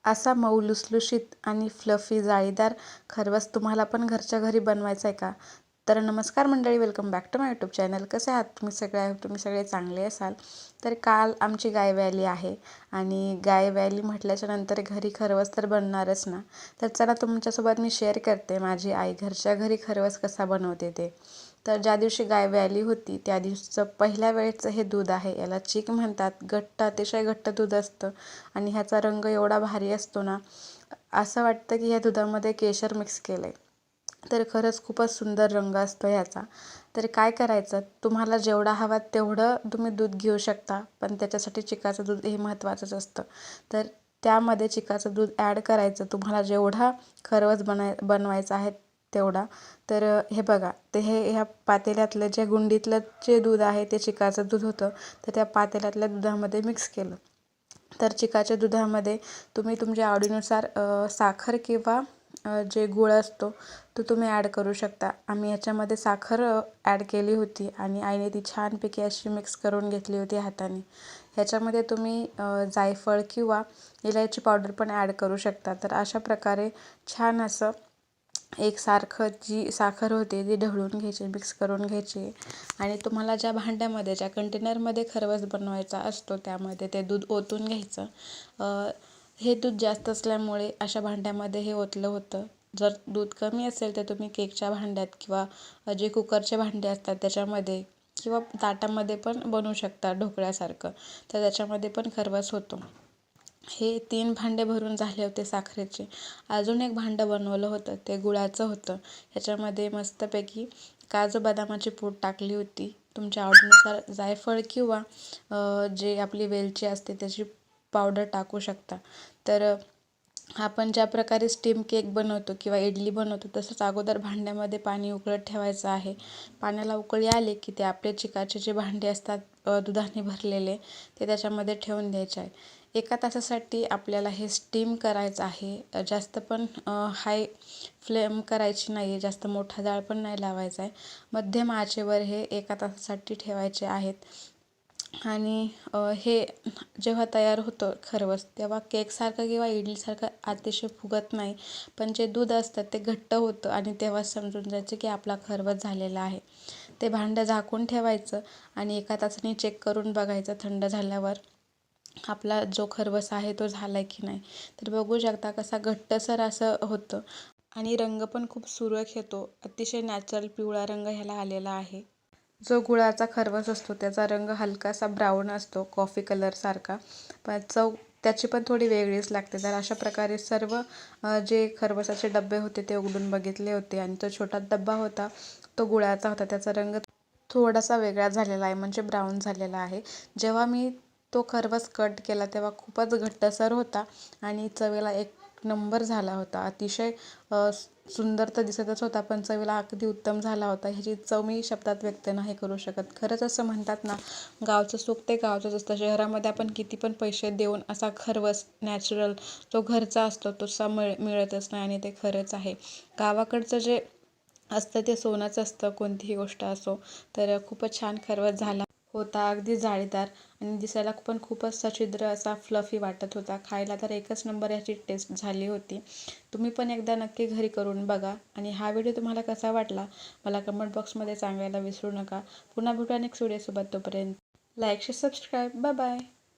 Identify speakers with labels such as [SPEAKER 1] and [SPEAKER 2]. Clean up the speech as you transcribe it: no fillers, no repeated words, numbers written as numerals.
[SPEAKER 1] असा मऊ लुसलुशीत आणि फ्लफी जाळीदार खरवस तुम्हाला पण घरच्या घरी बनवायचा आहे का? तर नमस्कार मंडळी, welcome back to my YouTube channel. कसे आहात तुम्ही सगळे चांगले असाल. तर काल आमची गाय व्याली आहे आणि गाय व्याली म्हटल्याच्या नंतर घरी खरवस तर बनणारच ना. तर चला तुमच्यासोबत मी शेअर करते माझी आई घरच्या घरी खरवस कसा बनवते ते. तर ज्या दिवशी गाय व्याली होती त्या दिवशीचं पहिल्या वेळेचं हे दूध आहे. याला चीक म्हणतात. घट्ट, अतिशय घट्ट दूध असतं आणि ह्याचा रंग एवढा भारी असतो ना, असं वाटतं की ह्या दुधामध्ये केशर मिक्स केलं आहे. तर खरंच खूपच सुंदर रंग असतो ह्याचा. तर काय करायचं, तुम्हाला जेवढा हवा तेवढं तुम्ही दूध घेऊ शकता, पण त्याच्यासाठी चिकाचं दूध हे महत्त्वाचंच असतं. तर त्यामध्ये चिकाचं दूध ॲड करायचं तुम्हाला जेवढा खरवस बनवायचा आहे तेवढा. तर हे बघा, ते ह्या पातेल्यातलं जे गुंडीतलं जे दूध आहे ते चिकाचं दूध होतं. तर त्या पातेल्यातल्या दुधामध्ये मिक्स केलं. तर चिकाच्या दुधामध्ये तुम्ही तुमच्या आवडीनुसार साखर किंवा जे गूळ असतो तो तुम्ही ॲड करू शकता. आम्ही ह्याच्यामध्ये साखर ॲड केली होती आणि आईने ती छानपैकी अशी मिक्स करून घेतली होती हाताने. ह्याच्यामध्ये तुम्ही जायफळ किंवा इलायची पावडर पण ॲड करू शकता. तर अशा प्रकारे छान असं एकसारखं जी साखर होती ती ढवळून घ्यायची, मिक्स करून घ्यायची आणि तुम्हाला ज्या भांड्यामध्ये, ज्या कंटेनरमध्ये खरवस बनवायचा असतो त्यामध्ये ते दूध ओतून घ्यायचं. हे दूध जास्त असल्यामुळे अशा भांड्यामध्ये हे ओतलं होतं. जर दूध कमी असेल तर तुम्ही केकच्या भांड्यात किंवा जे कुकरचे भांडे असतात त्याच्यामध्ये किंवा ताटामध्ये पण बनवू शकता ढोकळ्यासारखं. तर त्याच्यामध्ये पण खरवस होतो. हे 3 भांडे भरून झाले होते साखरेचे. अजून एक भांडं बनवलं होतं ते गुळाचं होतं. ह्याच्यामध्ये मस्तपैकी काजू बदामाची पूड टाकली होती. तुमच्या आवडीनुसार जायफळ किंवा जे आपली वेलची असते त्याची पावडर टाकू शकता. तर आपण ज्या प्रकारे स्टीम केक बनवतो किंवा इडली बनवतो तसंच अगोदर भांड्यामध्ये पाणी उकळत ठेवायचं आहे. पाण्याला उकळी आली की ते आपले चिकाचे जे भांडे असतात दुधाने भरलेले ते त्याच्यामध्ये ठेवून द्यायचे आहे. 1 तासासाठी आपल्याला हे स्टीम करायचं आहे. जास्त पण हाय फ्लेम करायची नाही आहे, जास्त मोठा जाळ पण नाही लावायचा आहे. मध्यम आचेवर हे 1 तासासाठी ठेवायचे आहेत. आणि हे जेव्हा तयार होतं खरवस तेव्हा केकसारखं किंवा इडलीसारखं अतिशय फुगत नाही, पण जे दूध असतं ते घट्ट होतं आणि तेव्हा समजून जायचं की आपला खरवस झालेला आहे. ते भांडं झाकून ठेवायचं आणि 1 तासाने चेक करून बघायचं थंड झाल्यावर आपला जो खरवस आहे तो झाला आहे की नाही. तर बघू शकता कसा घट्टसर असं होतं आणि रंग पण खूप सुरेख येतो. अतिशय नॅचरल पिवळा रंग ह्याला आलेला आहे. जो गुळाचा खरवस असतो त्याचा रंग हलकासा ब्राऊन असतो, कॉफी कलरसारखा, पण चव त्याची पण थोडी वेगळीच लागते. तर अशा प्रकारे सर्व जे खरवसाचे डबे होते ते उघडून बघितले होते आणि तो छोटा डब्बा होता तो गुळाचा होता. त्याचा रंग थोडासा वेगळा झालेला आहे, म्हणजे ब्राऊन झालेला आहे. जेव्हा मी तो खरवस कट केला तेव्हा खूपच घट्टसर होता आणि चवीला एक नंबर झाला होता. अतिशय सुंदर तर दिसतच होता, पण चवीला अगदी उत्तम झाला होता. ह्याची चव मी शब्दात व्यक्त नाही करू शकत. खरंच असं म्हणतात ना, गावचं सुख ते गावचंच असतं. शहरामध्ये आपण किती पण पैसे देऊन असा खरवस नॅचरल जो घरचा असतो तसा मिळतच नाही आणि ते खरंच आहे. गावाकडचं जे असतं ते सोनंच असतं, कोणतीही गोष्ट असो. तर खूपच छान खरवस झाला होता, अगदी जाळीदार आणि दिसायला पण खूपच सच्छिद्र असा फ्लफी वाटत होता. खायला तर एकच नंबर ह्याची टेस्ट झाली होती. तुम्ही पण एकदा नक्की घरी करून बघा आणि हा व्हिडिओ तुम्हाला कसा वाटला मला कमेंट बॉक्समध्ये सांगायला विसरू नका. पुन्हा भेटू नेक्स्ट व्हिडिओसोबत. तोपर्यंत like, share, subscribe. Bye bye.